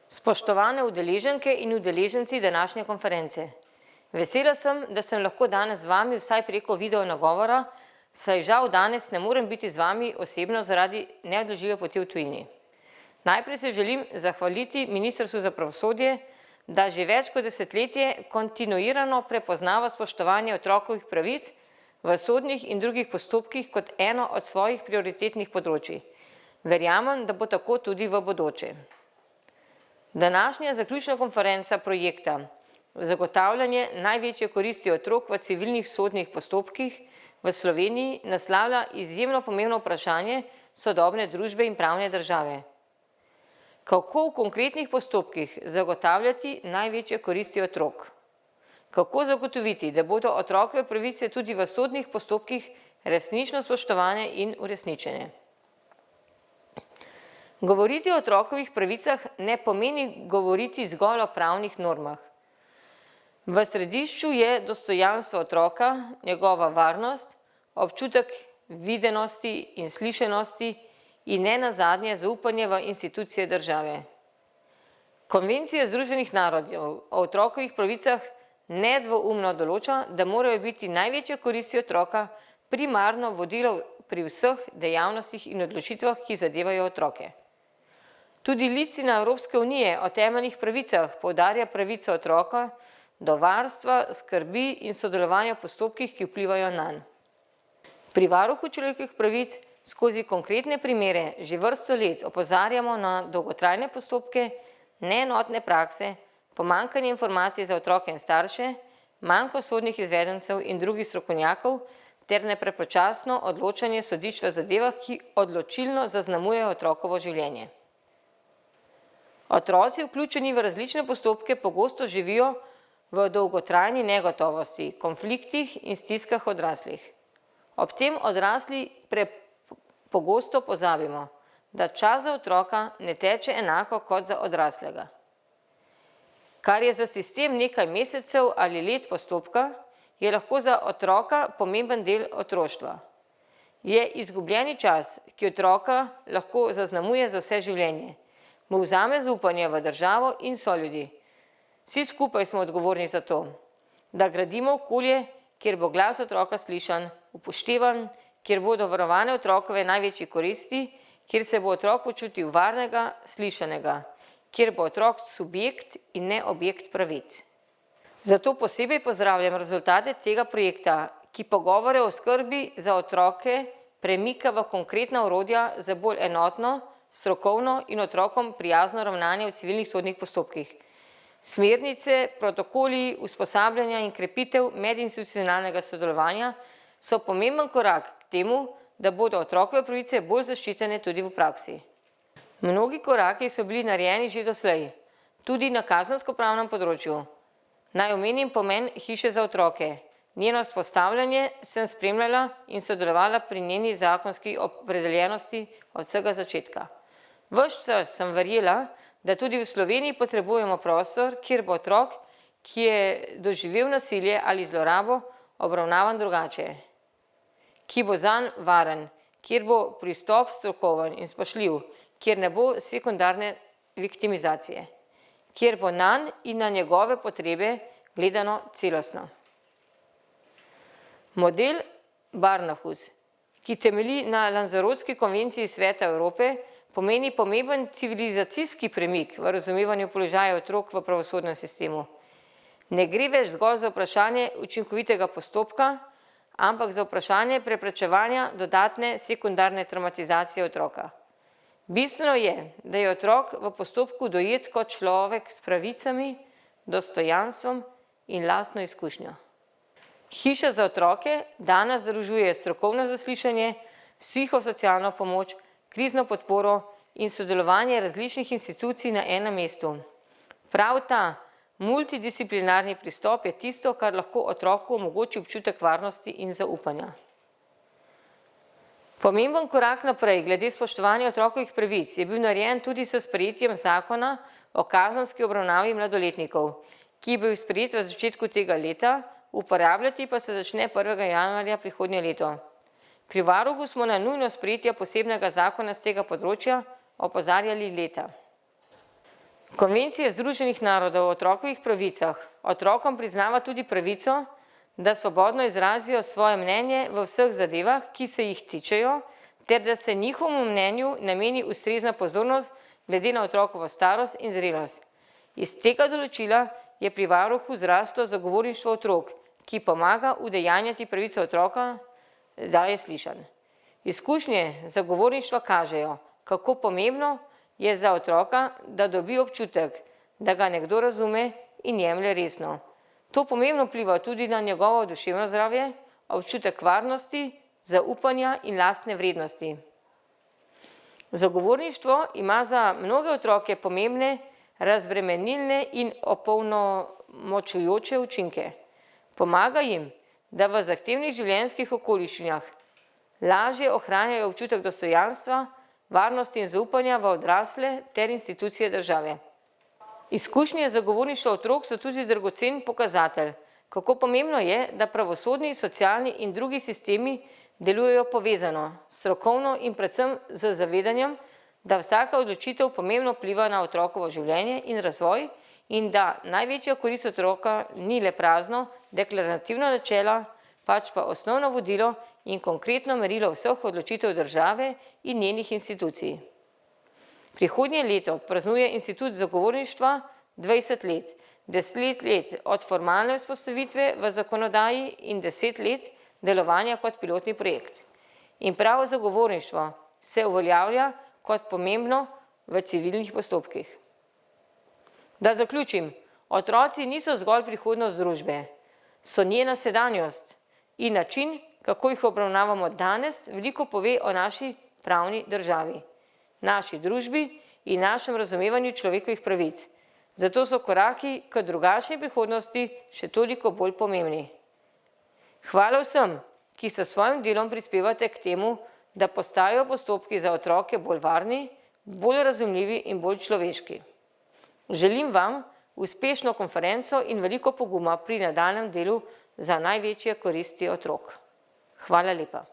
Spoštovane udeleženke in udeleženci današnje konference. Vesela sem, da sem lahko danes z vami vsaj preko video nagovora, saj žal danes ne morem biti z vami osebno zaradi neodložljive poti v tujini. Najprej se želim zahvaliti Ministrstvu za pravosodje, da že več kot desetletje kontinuirano prepoznava spoštovanje otrokovih pravic v sodnih in drugih postopkih kot eno od svojih prioritetnih področij. Verjamem, da bo tako tudi v bodoče. Današnja zaključna konferenca projekta Zagotavljanje največje koristi otrok v civilnih sodnih postopkih v Sloveniji naslavlja izjemno pomembno vprašanje sodobne družbe in pravne države. Kako v konkretnih postopkih zagotavljati največje koristi otrok? Kako zagotoviti, da bodo otrokove pravice tudi v sodnih postopkih resnično spoštovane in uresničene? Govoriti o otrokovih pravicah ne pomeni govoriti zgolj o pravnih normah. V središču je dostojanstvo otroka, njegova varnost, občutek videnosti in slišanosti in nenazadnje zaupanje v institucije države. Konvencija Združenih narodov o otrokovih pravicah nedvoumno določa, da morajo biti največje koristi otroka primarno vodilo pri vseh dejavnostih in odločitvah, ki zadevajo otroke. Tudi listina Evropske unije o temeljnih pravicah poudarja pravico otroka do varstva, skrbi in sodelovanja v postopkih, ki vplivajo nanj. Pri varuhu človekovih pravic skozi konkretne primere že vrsto let opozarjamo na dolgotrajne postopke, neenotne prakse, pomanjkanje informacij za otroke in starše, manjko sodnih izvedencev in drugih strokovnjakov ter neprepočasno odločanje sodišč v zadevah, ki odločilno zaznamujejo otrokovo življenje. Otroci, vključeni v različne postopke, pogosto živijo v dolgotrajni negotovosti, konfliktih in stiskah odraslih. Ob tem odrasli pogosto pozabimo, da čas za otroka ne teče enako kot za odraslega. Kar je za sistem nekaj mesecev ali let postopka, je lahko za otroka pomemben del otroštva. Je izgubljeni čas, ki otroka lahko zaznamuje za vse življenje. Mu vzame zaupanje v državo in soljudi. Vsi skupaj smo odgovorni za to, da gradimo okolje, kjer bo glas otroka slišan, upoštevan, kjer bodo varovane otrokove največje koristi, kjer se bo otrok počutil varnega, slišanega, kjer bo otrok subjekt in ne objekt pravic. Zato posebej pozdravljam rezultate tega projekta, ki pogovore o skrbi za otroke premika v konkretna orodja za bolj enotno, strokovno in otrokom prijazno ravnanje v civilnih sodnih postopkih. Smernice, protokoli, usposabljanja in krepitev medinstitucionalnega sodelovanja so pomemben korak k temu, da bodo otrokove pravice bolj zaščitene tudi v praksi. Mnogi koraki so bili narejeni že doslej, tudi na kazenskopravnem področju. Naj omenim pomen hiše za otroke. Njeno vzpostavljanje sem spremljala in sodelovala pri njeni zakonski opredeljenosti od vsega začetka. Ves čas sem verjela, da tudi v Sloveniji potrebujemo prostor, kjer bo otrok, ki je doživel nasilje ali zlorabo, obravnavan drugače, ki bo zanj varen, kjer bo pristop strokoven in spoštljiv, kjer ne bo sekundarne viktimizacije, kjer bo nanj in na njegove potrebe gledano celostno. Model Barnahus, ki temelji na Lanzarotski konvenciji Sveta Evrope, pomeni pomemben civilizacijski premik v razumevanju položaja otrok v pravosodnem sistemu. Ne gre več zgolj za vprašanje učinkovitega postopka, ampak za vprašanje preprečevanja dodatne sekundarne traumatizacije otroka. Bistveno je, da je otrok v postopku dojet kot človek s pravicami, dostojanstvom in lastno izkušnjo. Hiša za otroke danes združuje strokovno zaslišanje, psihosocialno pomoč, krizno podporo in sodelovanje različnih institucij na enem mestu. Prav ta multidisciplinarni pristop je tisto, kar lahko otroku omogoči občutek varnosti in zaupanja. Pomemben korak naprej glede spoštovanja otrokovih pravic je bil narejen tudi s sprejetjem zakona o kazenski obravnavi mladoletnikov, ki je bil sprejet v začetku tega leta, uporabljati pa se začne 1. januarja prihodnje leto. Pri varuhu smo na nujno sprejetja posebnega zakona z tega področja opozarjali leta. Konvencija Združenih narodov o otrokovih pravicah otrokom priznava tudi pravico, da svobodno izrazijo svoje mnenje v vseh zadevah, ki se jih tičejo, ter da se njihovemu mnenju nameni ustrezna pozornost glede na otrokovo starost in zrelost. Iz tega določila je pri varuhu zraslo zagovorništvo otrok, ki pomaga udejanjati pravico otroka, da je slišan. Izkušnje zagovorništva kažejo, kako pomembno je za otroka, da dobi občutek, da ga nekdo razume in jemlje resno. To pomembno vpliva tudi na njegovo duševno zdravje, občutek varnosti, zaupanja in lastne vrednosti. Zagovorništvo ima za mnoge otroke pomembne razbremenilne in opolnomočujoče učinke. Pomaga jim, da v zahtevnih življenjskih okoliščinah lažje ohranjajo občutek dostojanstva, varnosti in zaupanja v odrasle ter institucije države. Izkušnje zagovorništva otrok so tudi dragocen pokazatelj, kako pomembno je, da pravosodni, socialni in drugi sistemi delujejo povezano, strokovno in predvsem z zavedanjem, da vsaka odločitev pomembno vpliva na otrokovo življenje in razvoj in da največja korist otroka ni le prazno, deklarativno načela, pač pa osnovno vodilo in konkretno merilo vseh odločitev države in njenih institucij. Prihodnje leto praznuje Institut zagovorništva 20 let, 10 let od formalne vzpostavitve v zakonodaji in 10 let delovanja kot pilotni projekt. In prav zagovorništvo se uveljavlja kot pomembno v civilnih postopkih. Da zaključim, otroci niso zgolj prihodnost družbe, so njena sedanjost in način, kako jih obravnavamo danes, veliko pove o naši pravni državi, naši družbi in našem razumevanju človekovih pravic. Zato so koraki k drugačni prihodnosti še toliko bolj pomembni. Hvala vsem, ki s svojim delom prispevate k temu, da postajajo postopki za otroke bolj varni, bolj razumljivi in bolj človeški. Želim vam uspešno konferenco in veliko poguma pri nadaljnjem delu za največje koristi otrok. Hvala lepa.